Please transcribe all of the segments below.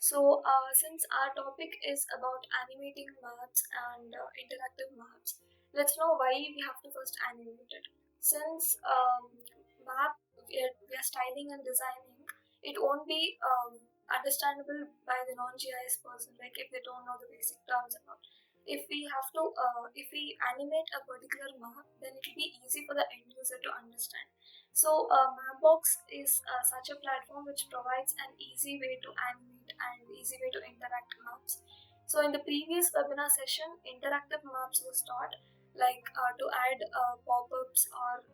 Since our topic is about animating maps and interactive maps, let's know why we have to first animate it. Since map we are styling and designing, it won't be understandable by the non-GIS person, like if they don't know the basic terms and all. If we animate a particular map, then it will be easy for the end user to understand. Mapbox is such a platform which provides an easy way to animate and easy way to interact maps. So in the previous webinar session, interactive maps was taught, like to add pop-ups or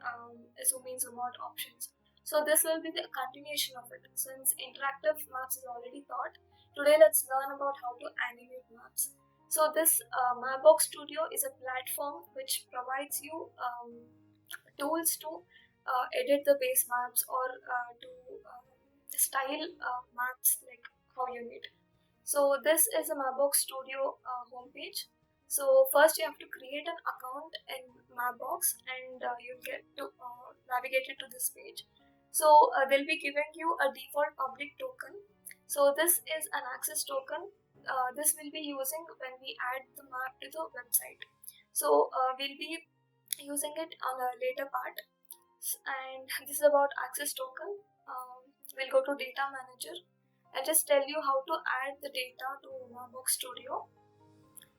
zoom in, zoom out options. So this will be the continuation of it. Since interactive maps is already taught, today let's learn about how to animate maps. So this Mapbox Studio is a platform which provides you tools to edit the base maps or to style maps like how you need. So this is a Mapbox Studio homepage. So first you have to create an account in Mapbox and you'll get to navigate it to this page. So they'll be giving you a default public token. So this is an access token. This will be using when we add the map to the website. So we'll be using it on a later part, and this is about access token. We'll go to data manager and just tell you how to add the data to Mapbox Studio.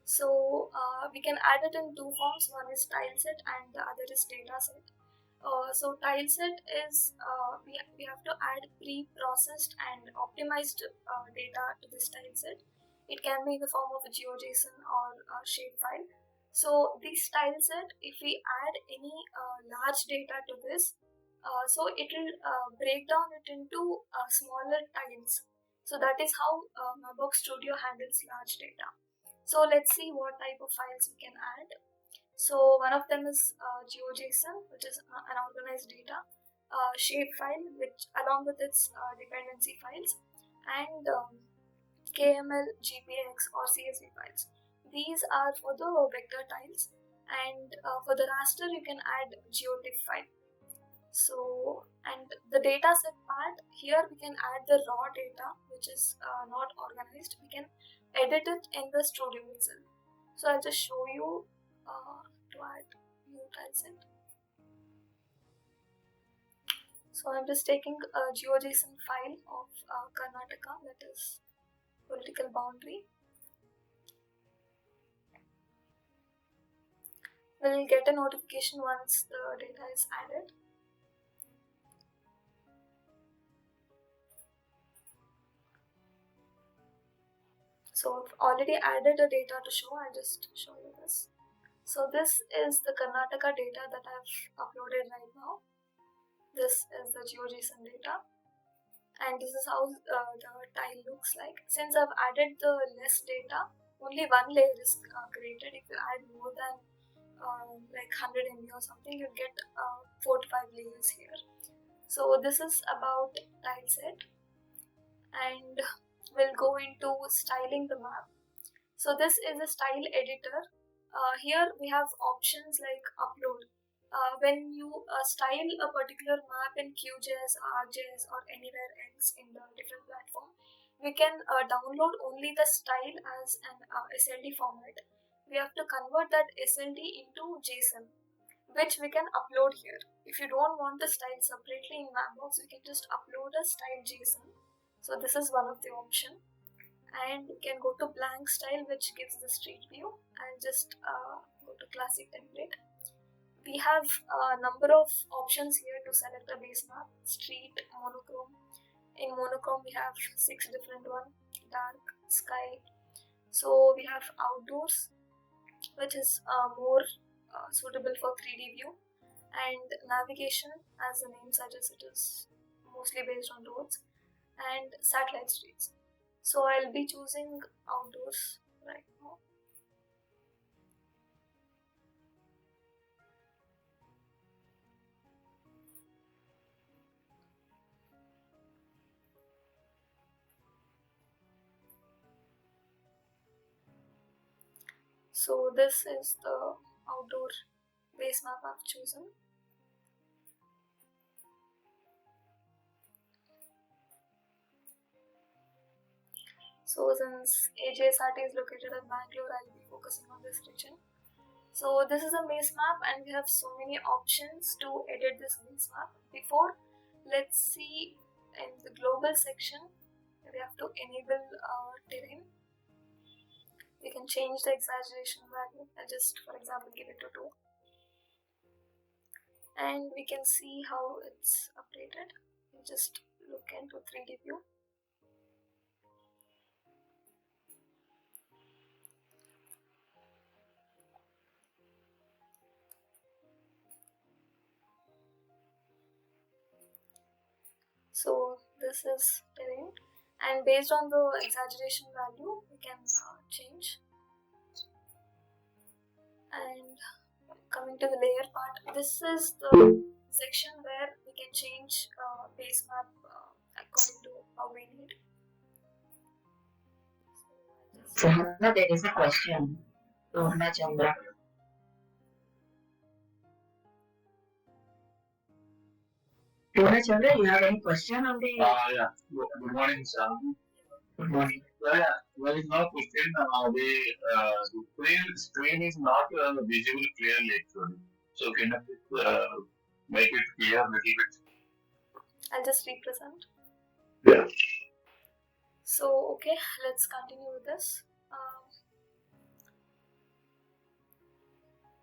So we can add it in two forms. One is tileset and the other is dataset. So tileset is we have to add pre-processed and optimized data to this tileset. It can be in the form of a GeoJSON or a shapefile. So this tileset, if we add any large data to this, so it will break down it into smaller tiles. So that is how Mapbox Studio handles large data. So let's see what type of files we can add. So one of them is GeoJSON, which is an organized data, shapefile, which along with its dependency files, and KML, GPX or CSV files. These are for the vector tiles, and for the raster you can add geotiff file. So, and the data set part, here we can add the raw data which is not organized. We can edit it in the studio itself. So I'll just show you to add new tileset. So I'm just taking a GeoJSON file of Karnataka, that is political boundary. We'll get a notification once the data is added. So I've already added the data to show. I'll just show you this. So this is the Karnataka data that I've uploaded right now. This is the GeoJSON data, and this is how the tile looks like. Since I've added the less data, only one layer is created. If you add more than like 100 MB or something, you'll get 4 to 5 layers here. So this is about tileset, and we'll go into styling the map. So this is a style editor. Here we have options like upload. When you style a particular map in QGIS, ArcGIS or anywhere else in the different platform, we can download only the style as an SLD format. We have to convert that SLD into JSON, which we can upload here. If you don't want the style separately in Mapbox, we can just upload a style JSON. So this is one of the option. And you can go to blank style, which gives the street view, and just go to classic template. We have a number of options here to select a base map: street, monochrome. In monochrome we have 6 different ones: dark, sky. So we have outdoors, which is more suitable for 3D view, and navigation, as the name suggests, it is mostly based on roads, and satellite streets. So I'll be choosing outdoors right now. So this is the outdoor base map I've chosen. So since AGSRT is located at Bangalore, I'll be focusing on this region. So this is a base map and we have so many options to edit this base map. Before, let's see in the global section, we have to enable terrain. We can change the exaggeration value. I'll just, for example, give it to 2. And we can see how it's updated. We just look into 3D view. So this is terrain, and based on the exaggeration value we can change. And coming to the layer part, this is the section where we can change base map according to how we need. Sahana, there is a question. Purna Chandra. Purna Chandra, you have any question on the? Yeah. Good morning, sir. Good morning. Yeah, well, it's not question. The screen is not visible clearly actually. So can you make it clear a little bit? I'll just represent. Yeah. So okay, let's continue with this.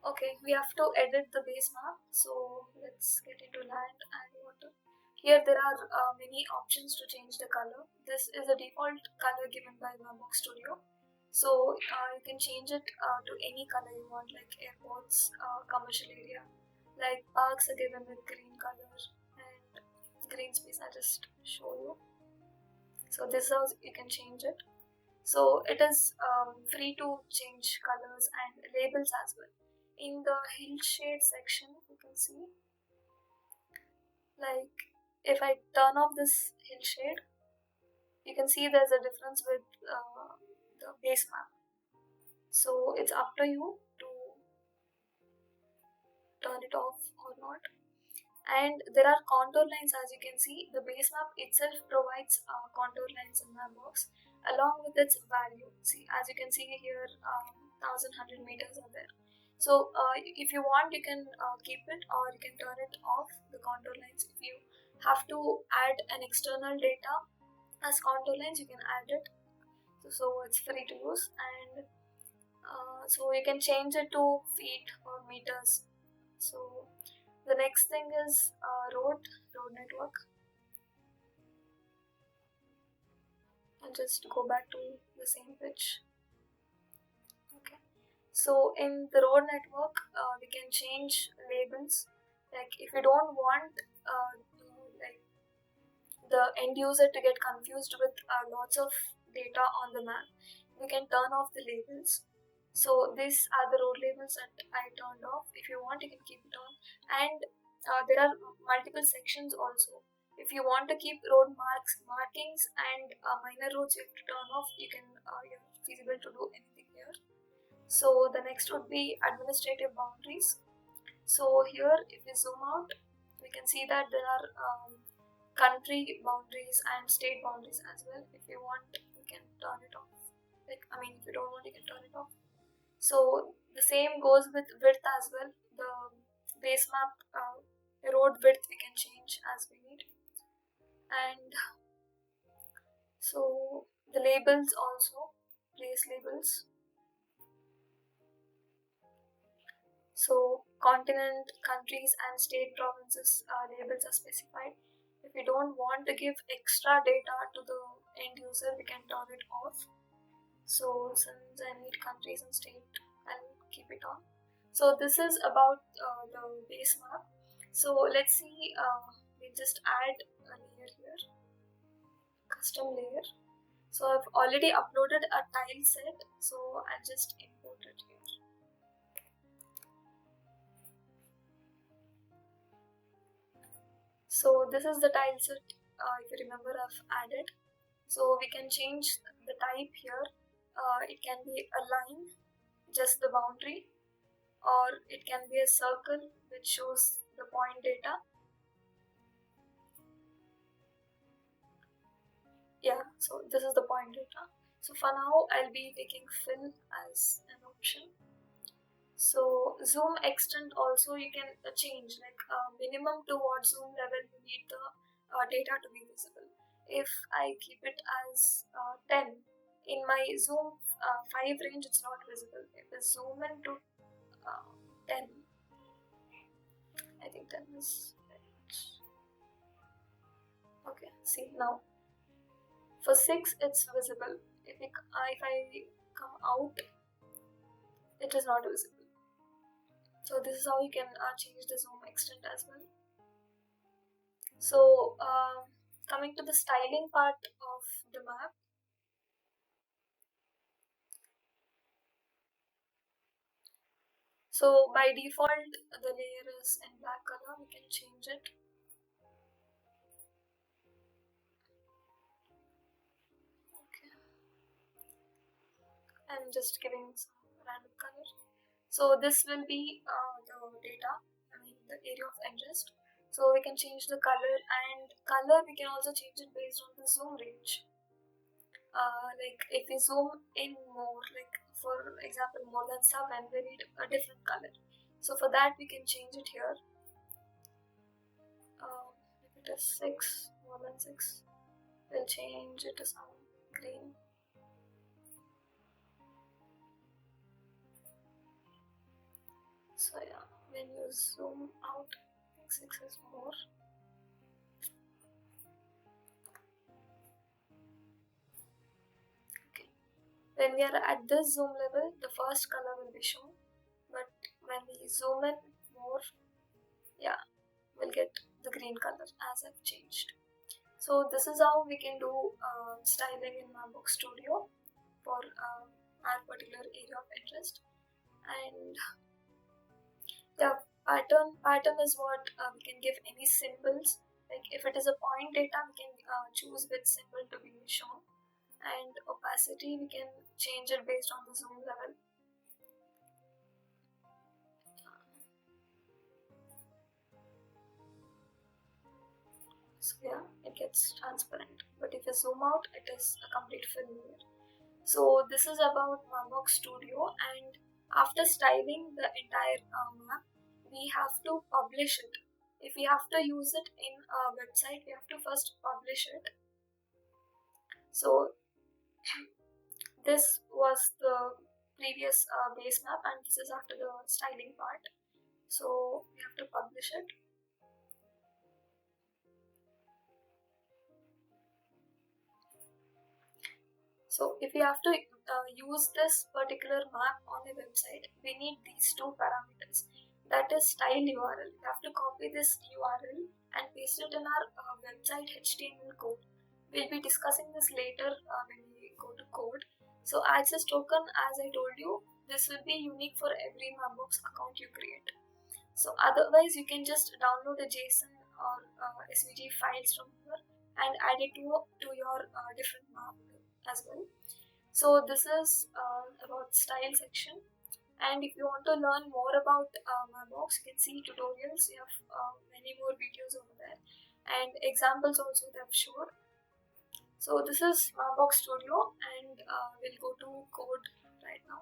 Okay, we have to edit the base map. So let's get into land and water. Here there are many options to change the color. This is a default color given by Mapbox Studio. So you can change it to any color you want, like airports, commercial area, like parks are given with green color, and green space I just show you. So this is how you can change it. So it is free to change colors and labels as well. In the hill shade section, you can see, like if I turn off this hill shade, you can see there's a difference with the base map. So it's up to you to turn it off or not. And there are contour lines, as you can see. The base map itself provides contour lines in Mapbox along with its value. See, as you can see here, 1100 meters are there. So if you want, you can keep it, or you can turn it off, the contour lines. If you have to add an external data as contour lines, you can add it. So it's free to use, and so you can change it to feet or meters. So the next thing is road network. I'll just go back to the same page. Okay. So in the road network, we can change labels. Like if you don't want like the end user to get confused with lots of data on the map, we can turn off the labels. So these are the road labels that I turned off. If you want, you can keep it on. And there are multiple sections also. If you want to keep road markings and minor roads, you have to turn off. You're feasible to do anything here. So the next would be administrative boundaries. So here, if we zoom out, we can see that there are country boundaries and state boundaries as well. If you want, you can turn it off. If you don't want, you can turn it off. So the same goes with width as well. The base map road width we can change as we need. And so the labels also, place labels. So continent, countries and state provinces labels are specified. If we don't want to give extra data to the end user, we can turn it off. So since I need countries and state, I'll keep it on. So this is about the base map. So let's see, we just add a layer here, custom layer. So I've already uploaded a tile set, so I'll just import it here. So this is the tile set, if you remember, I've added. So we can change the type here. It can be a line, just the boundary, or it can be a circle which shows the point data. Yeah, so this is the point data. So for now, I'll be taking fill as an option. So zoom extent also you can change, like minimum to what zoom level you need the data to be visible. If I keep it as 10, in my zoom 5 range it's not visible. If I zoom into 10, I think 10 is right. Okay, see now. For 6 it's visible. If I come out, it is not visible. So this is how you can change the zoom extent as well. So coming to the styling part of the map. So by default the layer is in black color. We can change it. Okay. I'm just giving some random color. So this will be the data, the area of interest. So we can change the color, and color we can also change it based on the zoom range. Like if we zoom in more, like for example more than 7, we need a different color. So for that we can change it here. If it is 6, more than 6, we'll change it to some green. So yeah, when you zoom out, I think 6 is more. Okay. When we are at this zoom level, the first color will be shown, but when we zoom in more, yeah, we'll get the green color as I've changed. So this is how we can do styling in Mapbox Studio for our particular area of interest. And the pattern is what we can give any symbols. Like if it is a point data, we can choose which symbol to be shown. And opacity, we can change it based on the zoom level. So yeah, it gets transparent. But if you zoom out, it is a complete fill layer. So this is about Mapbox Studio, and after styling the entire map, we have to publish it. If we have to use it in a website, we have to first publish it. So this was the previous base map, and this is after the styling part. So we have to publish it. So if we have to use this particular map on the website, we need these two parameters. That is style URL. We have to copy this URL and paste it in our website HTML code. We'll be discussing this later when we go to code. So access token, as I told you, this will be unique for every Mapbox account you create. So otherwise, you can just download a JSON or SVG files from here and add it to your different map as well. So this is about style section. And if you want to learn more about Mapbox, you can see tutorials. We have many more videos over there, and examples also they have shown. So this is Mapbox Studio, and we'll go to code right now.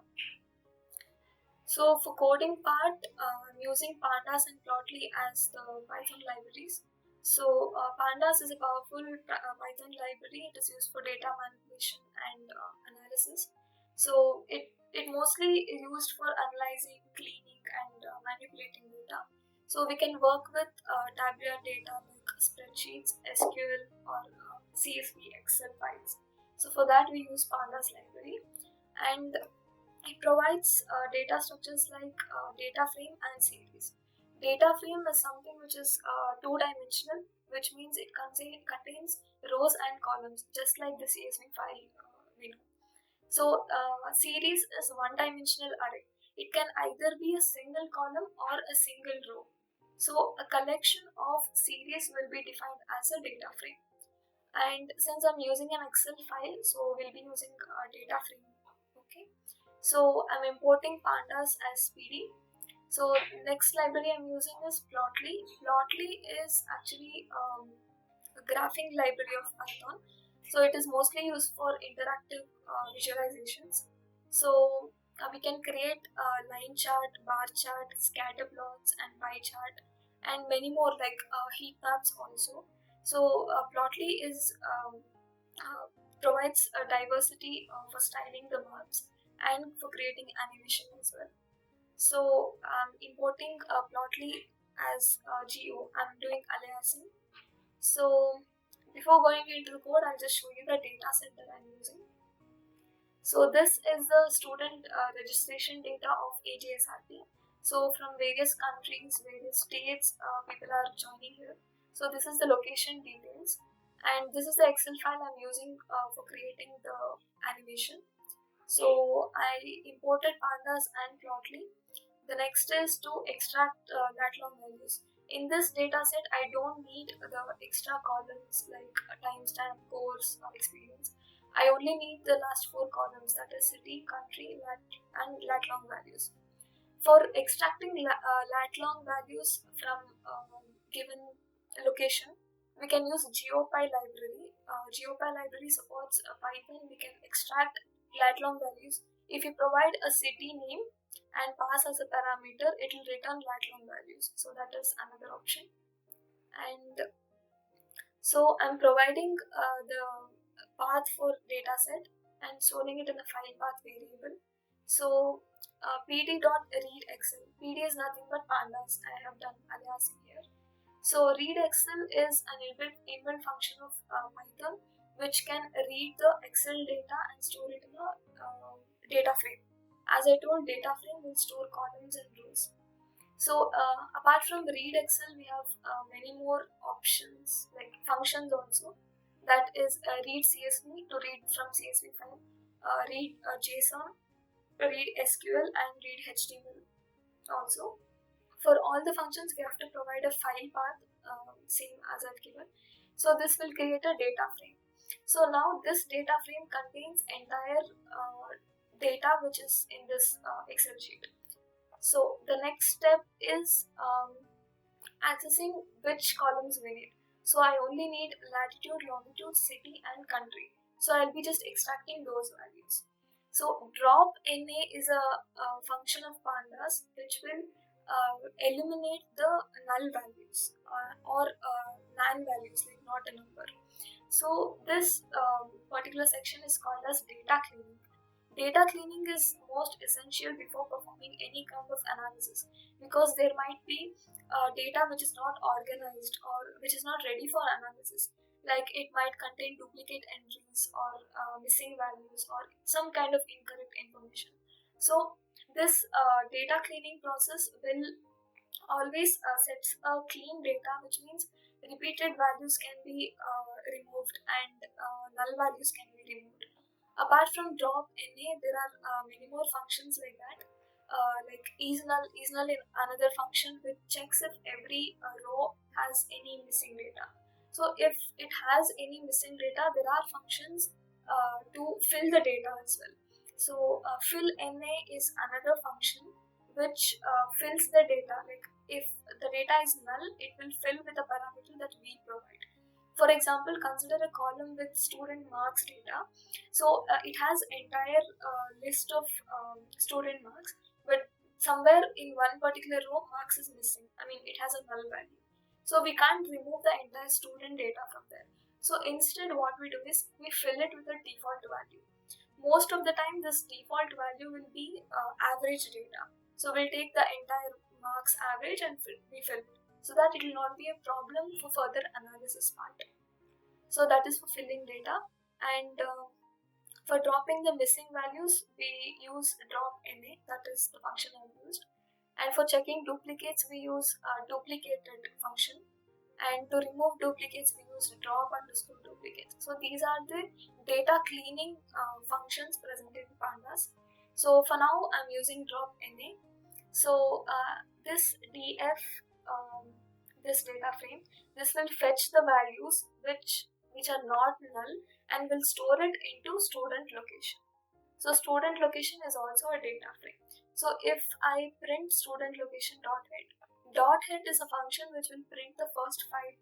So for coding part, I'm using Pandas and Plotly as the Python libraries. So Pandas is a powerful Python library. It is used for data manipulation and analysis. So it mostly is used for analyzing, cleaning, and manipulating data. So we can work with tabular data like spreadsheets, SQL, or CSV, Excel files. So for that we use Pandas library, and it provides data structures like data frame and series. Data frame is something which is two-dimensional, which means it contains rows and columns, just like the CSV file we know. So series is one-dimensional array. It can either be a single column or a single row. So a collection of series will be defined as a data frame. And since I'm using an Excel file, so we'll be using a data frame. Okay. So I'm importing Pandas as PD. So next library I'm using is Plotly. Plotly is actually a graphing library of Python. So it is mostly used for interactive visualizations. So we can create line chart, bar chart, scatter plots, and pie chart, and many more like heat maps also. So Plotly is provides a diversity for styling the maps and for creating animation as well. So I'm importing Plotly as Geo. I'm doing aliasing. So before going into the code, I'll just show you the data set that I'm using. So this is the student registration data of AGSRT. So from various countries, various states, people are joining here. So this is the location details, and this is the Excel file I'm using for creating the animation. So I imported Pandas and Plotly. The next is to extract lat long values. In this data set, I don't need the extra columns like timestamp, course, or experience. I only need the last four columns, that is city, country, and lat long values. For extracting lat long values from given location, we can use GeoPy library. GeoPy library supports Python. We can extract lat long values. If you provide a city name and pass as a parameter, it will return lat long values. So that is another option. And so I'm providing the path for dataset and storing it in the file path variable. So pd.read excel. PD is nothing but pandas. I have done aliasing here. So read excel is an inbuilt function of Python which can read the Excel data and store it in a data frame. As I told, data frame will store columns and rows. So apart from read Excel, we have many more options like functions also. That is read CSV to read from CSV file, read JSON, read SQL, and read HTML also. For all the functions, we have to provide a file path, same as I've given. So this will create a data frame. So now this data frame contains entire data which is in this Excel sheet. So the next step is accessing which columns we need. So I only need latitude, longitude, city, and country. So I'll be just extracting those values. So drop NA is a function of pandas which will eliminate the null values or nan values, like not a number. So this particular section is called as data cleaning. Data cleaning is most essential before performing any kind of analysis, because there might be data which is not organized or which is not ready for analysis. Like it might contain duplicate entries or missing values or some kind of incorrect information. So this data cleaning process will always set a clean data, which means repeated values can be removed and null values can be removed. Apart from drop NA, there are many more functions like that. Like isNull is another function which checks if every row has any missing data. So if it has any missing data, there are functions to fill the data as well. So fill NA is another function which fills the data. Like if the data is null, it will fill with a parameter that we provide. For example, consider a column with student marks data. So it has entire list of student marks, but somewhere in one particular row, marks is missing. I mean, it has a null value. So we can't remove the entire student data from there. So instead, what we do is we fill it with a default value. Most of the time, this default value will be average data. So we'll take the entire marks average and we fill it, so that it will not be a problem for further analysis part. So that is for filling data. And for dropping the missing values, we use drop NA, that is the function I used. And for checking duplicates, we use a duplicated function. And to remove duplicates, we use drop underscore duplicates. So these are the data cleaning functions present in Pandas. So for now, I'm using drop NA. So this df, this data frame, this will fetch the values which are not null and will store it into student location. So student location is also a data frame. So if I print student location dot head is a function which will print the first five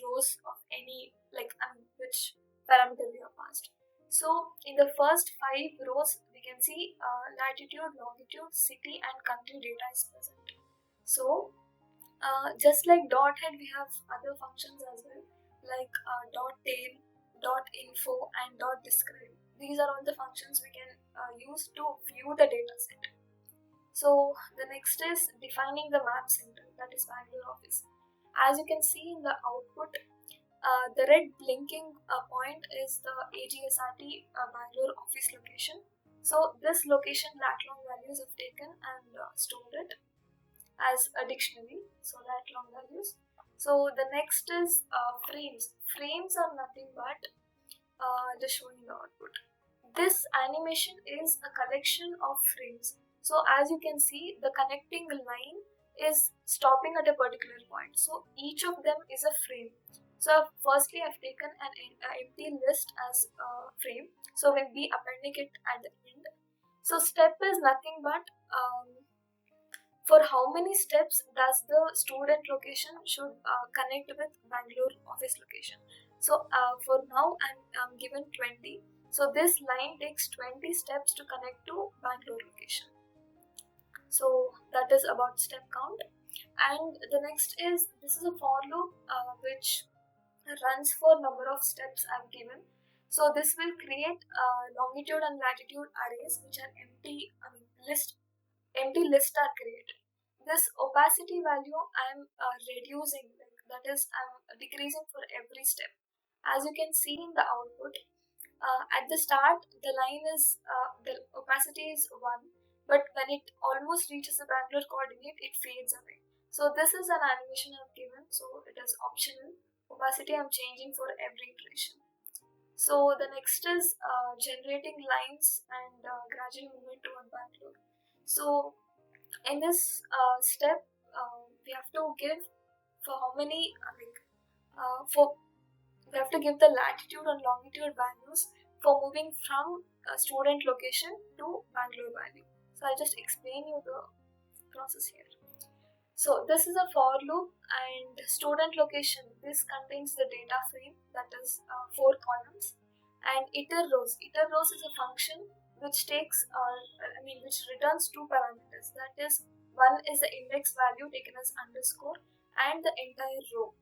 rows of any, like which parameter we have passed. So in the first 5 rows, we can see latitude, longitude, city and country data is present. So just like dot head, we have other functions as well, like dot tail, dot info and dot describe. These are all the functions we can use to view the data set. So the next is defining the map center, that is Bangalore office. As you can see in the output, the red blinking point is the AGSRT Bangalore office location. So this location lat long values have taken and stored it as a dictionary. So lat long values. So the next is frames. Frames are nothing but just showing the output. This animation is a collection of frames. So as you can see, the connecting line is stopping at a particular point. So each of them is a frame. So firstly, I've taken an empty list as a frame. So we'll be appending it at the end. So step is nothing but for how many steps does the student location should connect with Bangalore office location. So for now, I'm given 20. So this line takes 20 steps to connect to Bangalore location. So that is about step count. And the next is, this is a for loop which runs for number of steps I've given. So this will create longitude and latitude arrays which are empty lists are created. This opacity value I'm reducing, that is I'm decreasing for every step. As you can see in the output, at the start the line is the opacity is 1, but when it almost reaches the Bangalore coordinate, it fades away. So this is an animation I've given, so it is optional. Opacity I'm changing for every iteration. So the next is generating lines and gradual movement toward Bangalore. So in this step, we have to give for how many for we have to give the latitude and longitude values for moving from student location to Bangalore value. So I'll just explain you the process here. So this is a for loop, and student location, this contains the data frame, that is 4 columns, and iter rows. Iter rows is a function which takes which returns 2 parameters, that is, one is the index value taken as underscore and the entire row.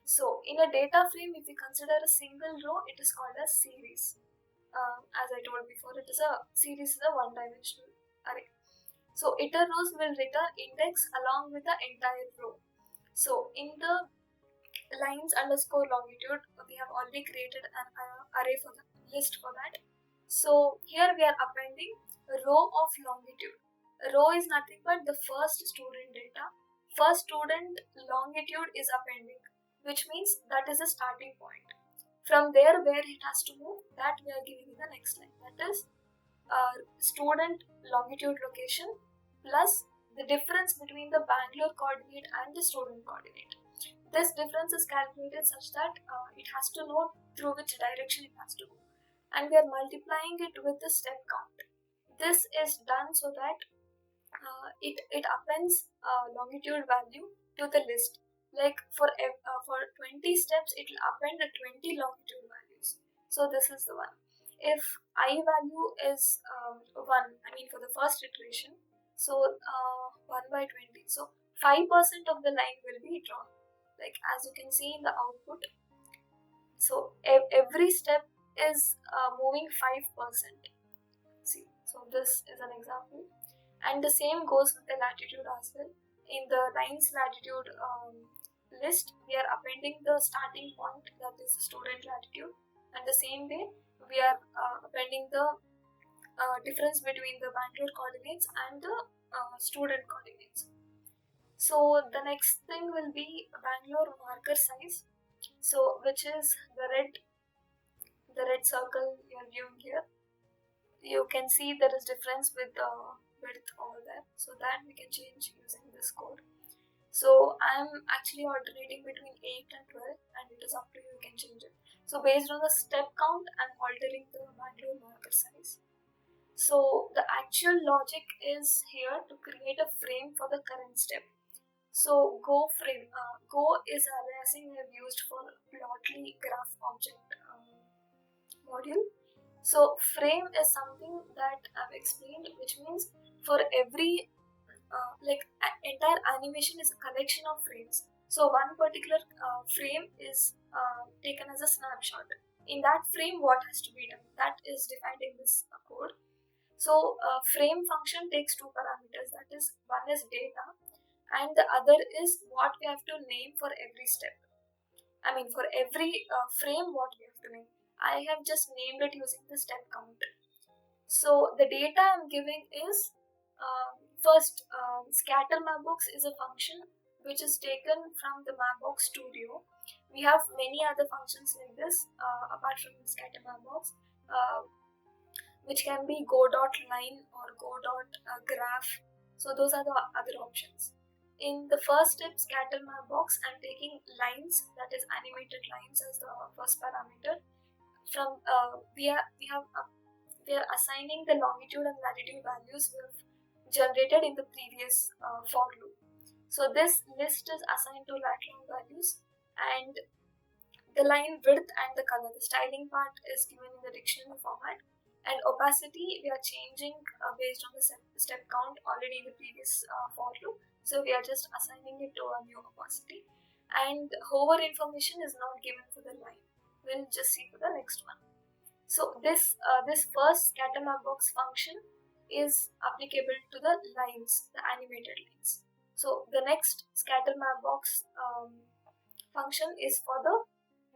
So in a data frame, if we consider a single row, it is called a series. As I told before, it is a series, is a one-dimensional array. So iter rows will return index along with the entire row. So in the lines underscore longitude, we have already created an array for the list for that. So here we are appending a row of longitude. A row is nothing but the first student data. First student longitude is appending, which means that is a starting point. From there, where it has to move, that we are giving in the next line. That is student longitude location plus the difference between the Bangalore coordinate and the student coordinate. This difference is calculated such that it has to know through which direction it has to go, and we are multiplying it with the step count. This is done so that it appends longitude value to the list. Like for 20 steps, it will append the 20 longitude values. So this is the one. If I value is 1, for the first iteration, so 1 by 20. So 5% of the line will be drawn, like as you can see in the output. So every step is moving 5%. See, so this is an example, and the same goes with the latitude as well. In the lines latitude list, we are appending the starting point, that is the student latitude, and the same way we are appending the difference between the Bangalore coordinates and the student coordinates. So the next thing will be Bangalore marker size, so which is the red circle you are viewing here. You can see there is difference with the width over there, so that we can change using this code. So I'm actually alternating between 8 and 12, and it is up to you, you can change it. So based on the step count, I'm altering the Bangalore marker size. So the actual logic is here to create a frame for the current step. So Go frame, Go is aliasing we have used for Plotly graph object module. So frame is something that I've explained, which means for every entire animation is a collection of frames. So one particular frame is taken as a snapshot. In that frame, what has to be done? That is defined in this code. So frame function takes two parameters. That is, one is data, and the other is what we have to name for every step. I mean, for every frame, what we have to name. I have just named it using the step count. So the data I'm giving is first, scatter mapbox is a function which is taken from the Mapbox Studio. We have many other functions like this apart from scatter mapbox, which can be go.line or go.graph. So those are the other options. In the first step, scatter mapbox, I'm taking lines, that is animated lines, as the first parameter. From we are assigning the longitude and latitude values we have generated in the previous for loop. So this list is assigned to lat-long values, and the line width and the color, the styling part, is given in the dictionary format, and opacity we are changing based on the step count already in the previous for loop. So we are just assigning it to a new opacity, and hover information is not given for the line. We'll just see for the next one. So this first scatter mapbox function is applicable to the lines, the animated lines. So the next scatter mapbox function is for the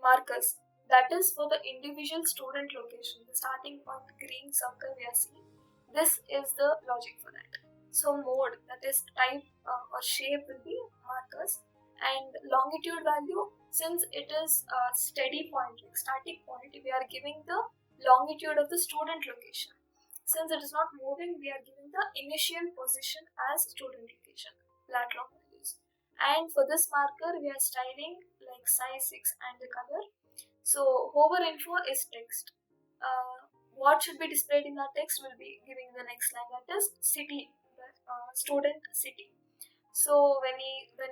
markers. That is for the individual student location, the starting point, green circle we are seeing. This is the logic for that. So mode, that is type or shape, will be markers, and longitude value, since it is a steady point, like static point, we are giving the longitude of the student location. Since it is not moving, we are giving the initial position as student location, lat long values. And for this marker, we are styling like size 6 and the color. So hover info is text. What should be displayed in that text will be giving the next line, that is city, student city. So when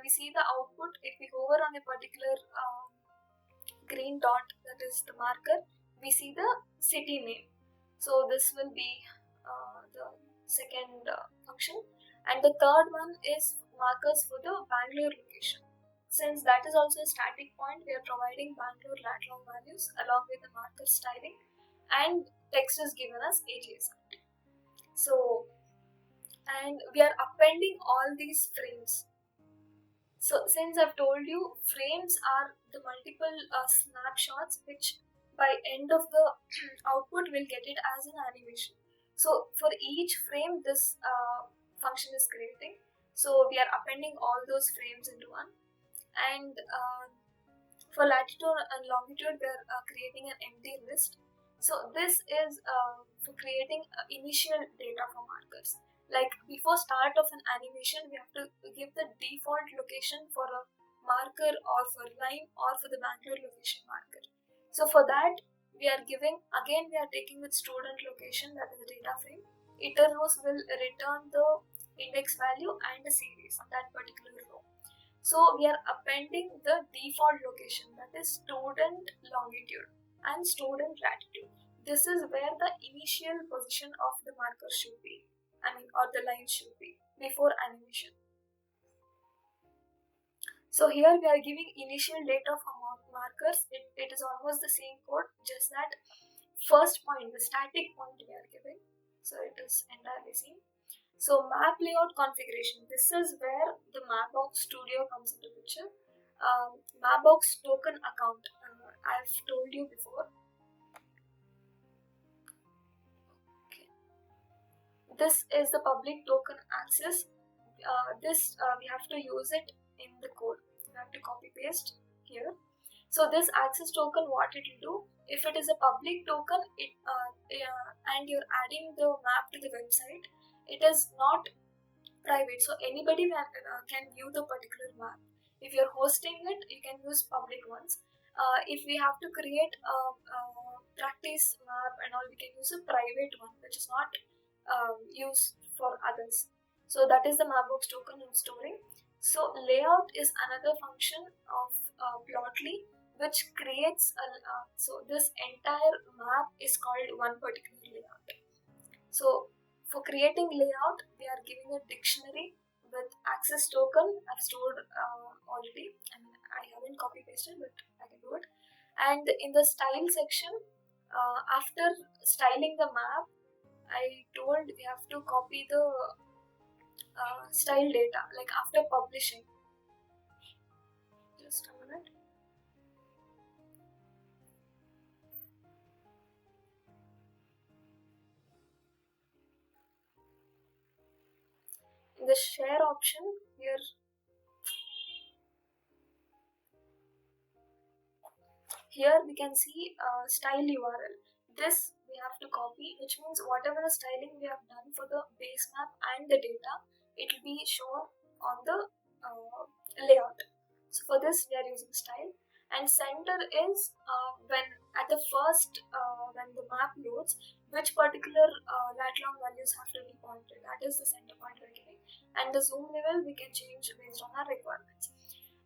we see the output, if we hover on a particular green dot, that is the marker, we see the city name. So this will be the second function, and the third one is markers for the Bangalore location. Since that is also a static point, we are providing Bangalore lat-long values along with the marker styling, and text is given as AGSRT. So, and we are appending all these frames. So since I've told you, frames are the multiple snapshots which by end of the output will get it as an animation. So for each frame, this function is creating. So we are appending all those frames into one, and for latitude and longitude, we are creating an empty list. So this is for creating initial data for markers. Like before start of an animation, we have to give the default location for a marker or for line or for the Bangalore location marker. So for that, we are taking with student location, that is the data frame. Iter rows will return the index value and the series, that particular row. So we are appending the default location, that is student longitude and student latitude. This is where the initial position of the marker should be, or the line should be before animation. So here we are giving initial data for markers. It is almost the same code, just that first point, the static point we are giving. So it is entirely same. So map layout configuration, this is where the Mapbox Studio comes into picture. Mapbox token account, I've told you before. Okay. This is the public token access. We have to use it in the code. We have to copy paste here. So this access token, what it will do, if it is a public token, and you're adding the map to the website, it is not private, so anybody can view the particular map. If you're hosting it, you can use public ones. If we have to create a practice map and all, we can use a private one, which is not used for others. So that is the Mapbox token in storing. So layout is another function of Plotly. which creates a so this entire map is called one particular layout. So for creating layout, we are giving a dictionary with access token. I've stored already, and I haven't copy pasted, but I can do it. And in the style section, after styling the map, I told we have to copy the style data, like after publishing. Just a minute. In the share option, here we can see style URL. This we have to copy, which means whatever the styling we have done for the base map and the data, it will be shown on the layout. So for this we are using style, and center is when at the first when the map loads, which particular lat long values have to be pointed. That is the center point we're giving, and the zoom level we can change based on our requirements.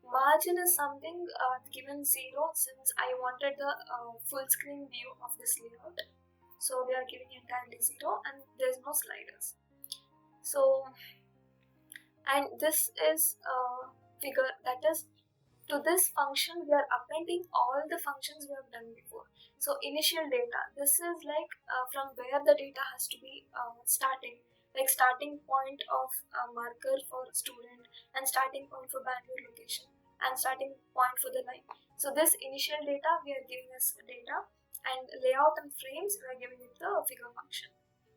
Margin is something given 0 since I wanted the full screen view of this layout. So we are giving entirely 0 and there's no sliders. So, and this is a figure, that is, to this function we are appending all the functions we have done before. So initial data, this is like from where the data has to be starting, like starting point of marker for student and starting point for Bangalore location and starting point for the line. So this initial data we are giving as data, and layout and frames we are giving it the figure function.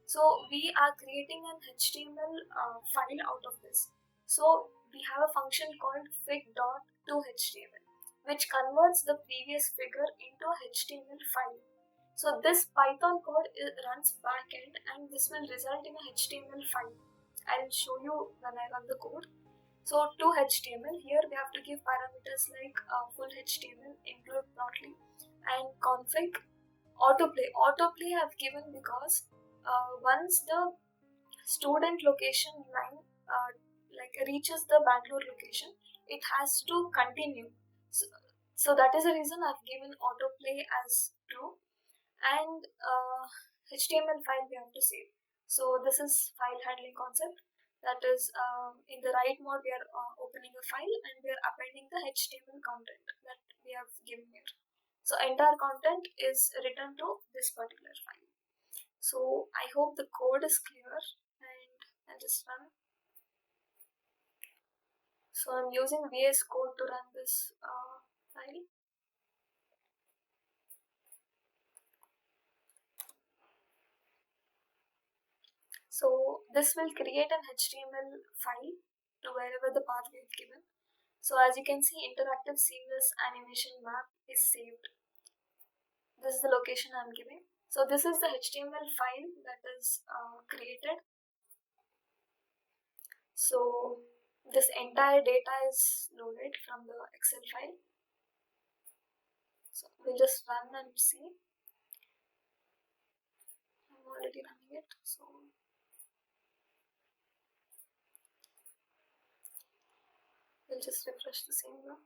So we are creating an HTML file out of this. So we have a function called fig.toHTML, which converts the previous figure into a HTML file. So this Python code runs backend, and this will result in a HTML file. I'll show you when I run the code. So to HTML, here we have to give parameters like full HTML, include plotly, and config autoplay. Autoplay I have given because once the student location line like reaches the Bangalore location, it has to continue. So that is the reason I've given autoplay as true, and HTML file we have to save. So this is file handling concept. That is in the write mode we are opening a file and we are appending the HTML content that we have given here. So entire content is written to this particular file. So I hope the code is clear, and I'll just run. So I'm using VS Code to run this file. So this will create an HTML file to wherever the path we have given. So as you can see, interactive seamless animation map is saved. This is the location I'm giving. So this is the HTML file that is created. So this entire data is loaded from the Excel file. So we'll just run and see. I'm already running it. So we'll just refresh the same now.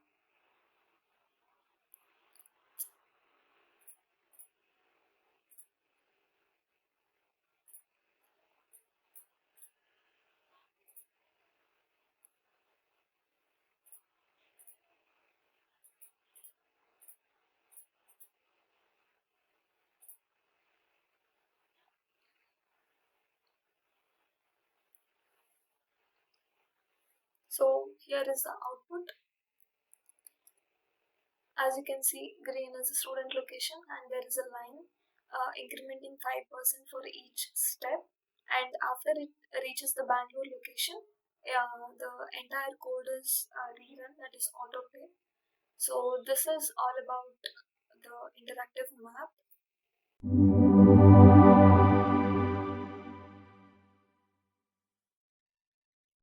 So here is the output. As you can see, green is the student location and there is a line incrementing 5% for each step, and after it reaches the Bangalore location, the entire code is rerun, that is autoplay. So this is all about the interactive map.